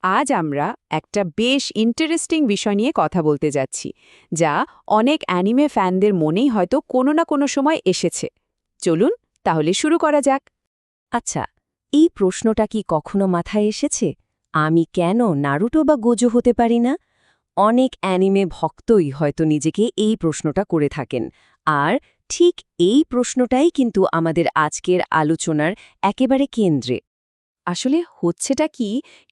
আজ আমরা একটা বেশ ইন্টারেস্টিং বিষয় নিয়ে কথা বলতে যাচ্ছি, যা অনেক অ্যানিমে ফ্যানদের মনেই হয়তো কোনো না কোনো সময় এসেছে। চলুন তাহলে শুরু করা যাক। আচ্ছা, এই প্রশ্নটা কি কখনো মাথায় এসেছে? আমি কেন নারুটো বা গোজো হতে পারি না? অনেক অ্যানিমে ভক্তই হয়তো নিজেকে এই প্রশ্নটা করে থাকেন। আর ঠিক এই প্রশ্নটাই কিন্তু আমাদের আজকের আলোচনার একেবারে কেন্দ্রে। আসলে হচ্ছেটা কি,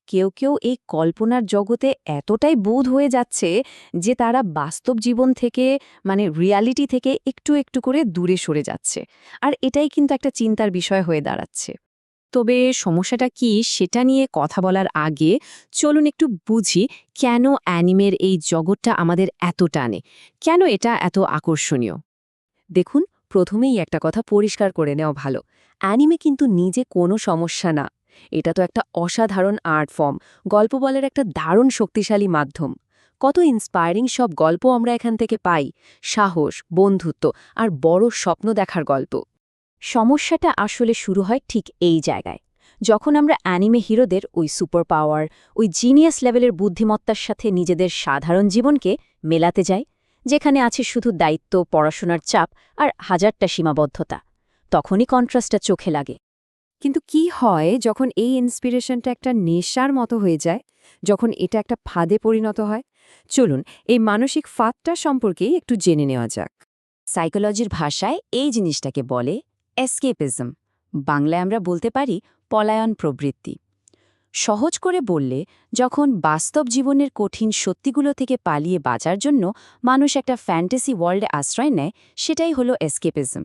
কেউ কেউ এই কল্পনার জগতে এতটাই বোধ হয়ে যাচ্ছে যে তারা বাস্তব জীবন থেকে রিয়ালিটি থেকে একটু একটু করে দূরে সরে যাচ্ছে। আর এটাই কিন্তু একটা চিন্তার বিষয় হয়ে দাঁড়াচ্ছে। তবে সমস্যাটা কি সেটা নিয়ে কথা বলার আগে চলুন একটু বুঝি কেন অ্যানিমের এই জগৎটা আমাদের এত টানে, কেন এটা এত আকর্ষণীয়। দেখুন, প্রথমেই একটা কথা পরিষ্কার করে নেওয়া ভালো। অ্যানিমে কিন্তু নিজে কোনো সমস্যা না। এটা তো একটা অসাধারণ আর্ট ফর্ম, গল্প বলার একটা দারুণ শক্তিশালী মাধ্যম। কত ইন্সপায়ারিং সব গল্প আমরা এখান থেকে পাই, সাহস, বন্ধুত্ব আর বড় স্বপ্ন দেখার গল্প। সমস্যাটা আসলে শুরু হয় ঠিক এই জায়গায়, যখন আমরা অ্যানিমে হিরোদের ওই সুপার পাওয়ার, ওই জিনিয়াস লেভেলের বুদ্ধিমত্তার সাথে নিজেদের সাধারণ জীবনকে মেলাতে যাই, যেখানে আছে শুধু দায়িত্ব, পড়াশোনার চাপ আর হাজারটা সীমাবদ্ধতা। তখনই কন্ট্রাস্টটা চোখে লাগে। কিন্তু কি হয় যখন এই ইন্সপিরেশনটা একটা নেশার মতো হয়ে যায়, যখন এটা একটা ফাঁদে পরিণত হয়? চলুন এই মানসিক ফাঁদটা সম্পর্কেই একটু জেনে নেওয়া যাক। সাইকোলজির ভাষায় এই জিনিসটাকে বলে এসকেপিজম। বাংলায় আমরা বলতে পারি পলায়ন প্রবৃত্তি। সহজ করে বললে, যখন বাস্তব জীবনের কঠিন সত্যিগুলো থেকে পালিয়ে বাঁচার জন্য মানুষ একটা ফ্যান্টাসি ওয়ার্ল্ডে আশ্রয় নেয়, সেটাই হলো এসকেপিজম।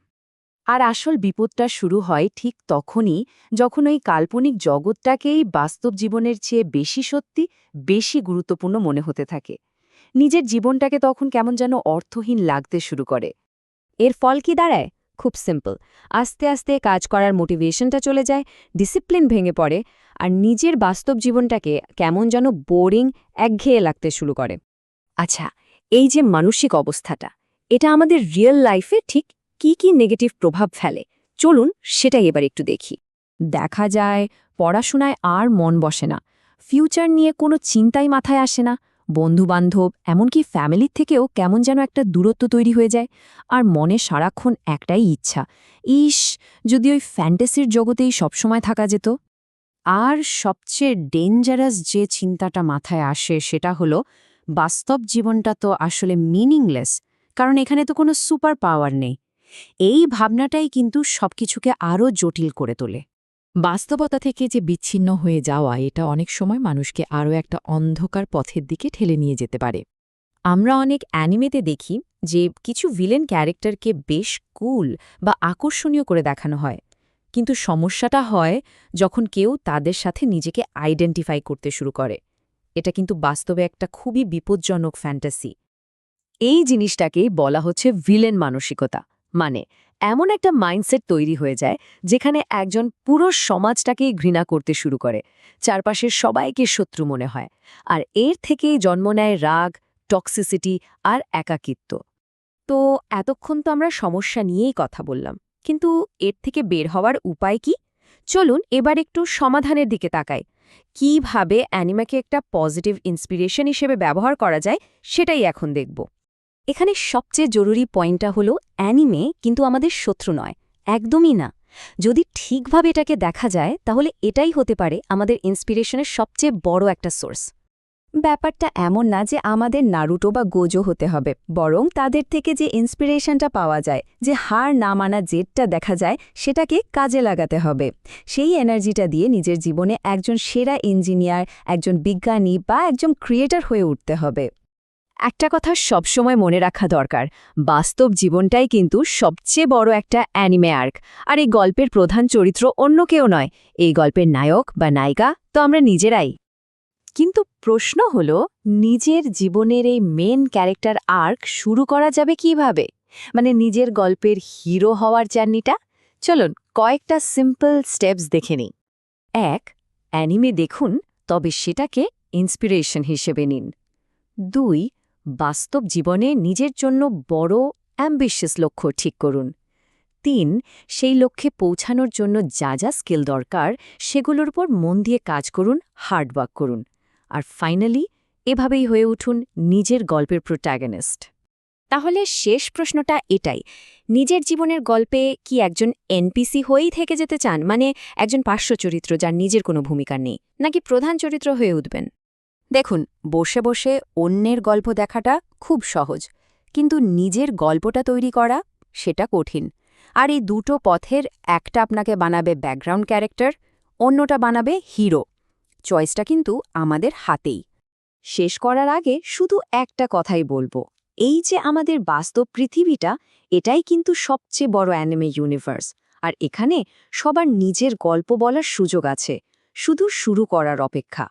আর আসল বিপদটা শুরু হয় ঠিক তখনই, যখন ওই কাল্পনিক জগৎটাকেই বাস্তব জীবনের চেয়ে বেশি সত্যি, বেশি গুরুত্বপূর্ণ মনে হতে থাকে। নিজের জীবনটাকে তখন কেমন যেন অর্থহীন লাগতে শুরু করে। এর ফল কি দাঁড়ায়? খুব সিম্পল। আস্তে আস্তে কাজ করার মোটিভেশনটা চলে যায়, ডিসিপ্লিন ভেঙে পড়ে, আর নিজের বাস্তব জীবনটাকে কেমন যেন বোরিং, একঘেয়ে লাগতে শুরু করে। আচ্ছা, এই যে মানসিক অবস্থাটা, এটা আমাদের রিয়েল লাইফে ঠিক কি নেগেটিভ প্রভাব ফেলে, চলুন সেটাই এবার একটু দেখি। দেখা যায় পড়াশোনায় আর মন বসে না, ফিউচার নিয়ে কোনো চিন্তাই মাথায় আসে না, বন্ধুবান্ধব এমনকি ফ্যামিলির থেকেও কেমন যেন একটা দূরত্ব তৈরি হয়ে যায়। আর মনে সারাক্ষণ একটাই ইচ্ছা, ইস, যদি ওই ফ্যান্টাসির জগতেই সবসময় থাকা যেত। আর সবচেয়ে ডেঞ্জারাস যে চিন্তাটা মাথায় আসে সেটা হলো, বাস্তব জীবনটা তো আসলে মিনিংলেস, কারণ এখানে তো কোনো সুপার পাওয়ার নেই। এই ভাবনাটাই কিন্তু সবকিছুকে আরও জটিল করে তোলে। বাস্তবতা থেকে যে বিচ্ছিন্ন হয়ে যাওয়া, এটা অনেক সময় মানুষকে আরও একটা অন্ধকার পথের দিকে ঠেলে নিয়ে যেতে পারে। আমরা অনেক অ্যানিমেতে দেখি যে কিছু ভিলেন ক্যারেক্টারকে বেশ কুল বা আকর্ষণীয় করে দেখানো হয়, কিন্তু সমস্যাটা হয় যখন কেউ তাদের সাথে নিজেকে আইডেন্টিফাই করতে শুরু করে। এটা কিন্তু বাস্তবে একটা খুবই বিপজ্জনক ফ্যান্টাসি। এই জিনিসটাকেই বলা হচ্ছে ভিলেন মানসিকতা। মানে এমন একটা মাইন্ডসেট তৈরি হয়ে যায় যেখানে একজন পুরো সমাজটাকেই ঘৃণা করতে শুরু করে, চারপাশের সবাইকে শত্রু মনে হয়, আর এর থেকেই জন্ম নেয় রাগ, টক্সিসিটি আর একাকিত্ব। তো এতক্ষণ তো আমরা সমস্যা নিয়েই কথা বললাম, কিন্তু এর থেকে বের হওয়ার উপায় কি? চলুন এবার একটু সমাধানের দিকে তাকাই। কিভাবে অ্যানিমাকে একটা পজিটিভ ইন্সপিরেশন হিসেবে ব্যবহার করা যায়, সেটাই এখন দেখব। এখানে সবচেয়ে জরুরি পয়েন্টটা হলো, অ্যানিমে কিন্তু আমাদের শত্রু নয়, একদমই না। যদি ঠিকভাবে এটাকে দেখা যায়, তাহলে এটাই হতে পারে আমাদের ইন্সপিরেশনের সবচেয়ে বড় একটা সোর্স। ব্যাপারটা এমন না যে আমাদের নারুটো বা গোজো হতে হবে, বরং তাদের থেকে যে ইন্সপিরেশনটা পাওয়া যায়, যে হার না মানা জেদটা দেখা যায়, সেটাকে কাজে লাগাতে হবে। সেই এনার্জিটা দিয়ে নিজের জীবনে একজন সেরা ইঞ্জিনিয়ার, একজন বিজ্ঞানী বা একজন ক্রিয়েটর হয়ে উঠতে হবে। একটা কথা সবসময় মনে রাখা দরকার, বাস্তব জীবনটাই কিন্তু সবচেয়ে বড় একটা অ্যানিমে আর্ক, আর এই গল্পের প্রধান চরিত্র অন্য কেউ নয়, এই গল্পের নায়ক বা নায়িকা তো আমরা নিজেরাই। কিন্তু প্রশ্ন হলো, নিজের জীবনের এই মেন ক্যারেক্টার আর্ক শুরু করা যাবে কিভাবে? নিজের গল্পের হিরো হওয়ার জার্নিটা। চলুন কয়েকটা সিম্পল স্টেপস দেখে নিই। ১. অ্যানিমে দেখুন, তবে সেটাকে ইন্সপিরেশন হিসেবে নিন। ২. বাস্তব জীবনে নিজের জন্য বড় অ্যাম্বিশিয়াস লক্ষ্য ঠিক করুন। ৩. সেই লক্ষ্যে পৌঁছানোর জন্য যা যা স্কিল দরকার, সেগুলোর উপর মন দিয়ে কাজ করুন, হার্ডওয়ার্ক করুন। আর ফাইনালি এভাবেই হয়ে উঠুন নিজের গল্পের প্রোট্যাগনিস্ট। তাহলে শেষ প্রশ্নটা এটাই, নিজের জীবনের গল্পে কি একজন এনপিসি হয়েই থেকে যেতে চান, মানে একজন পার্শ্ব চরিত্র যার নিজের কোনো ভূমিকা নেই, নাকি প্রধান চরিত্র হয়ে উঠবেন? দেখুন, বসে বসে অন্যের গল্প দেখাটা খুব সহজ, কিন্তু নিজের গল্পটা তৈরি করা সেটা কঠিন। আর এই দুটো পথের একটা আপনাকে বানাবে ব্যাকগ্রাউন্ড ক্যারেক্টার, অন্যটা বানাবে হিরো। চয়েসটা কিন্তু আমাদের হাতেই। শেষ করার আগে শুধু একটা কথাই বলবো, এই যে আমাদের বাস্তব পৃথিবীটা, এটাই কিন্তু সবচেয়ে বড় অ্যানিমে ইউনিভার্স। আর এখানে সবার নিজের গল্প বলার সুযোগ আছে, শুধু শুরু করার অপেক্ষা।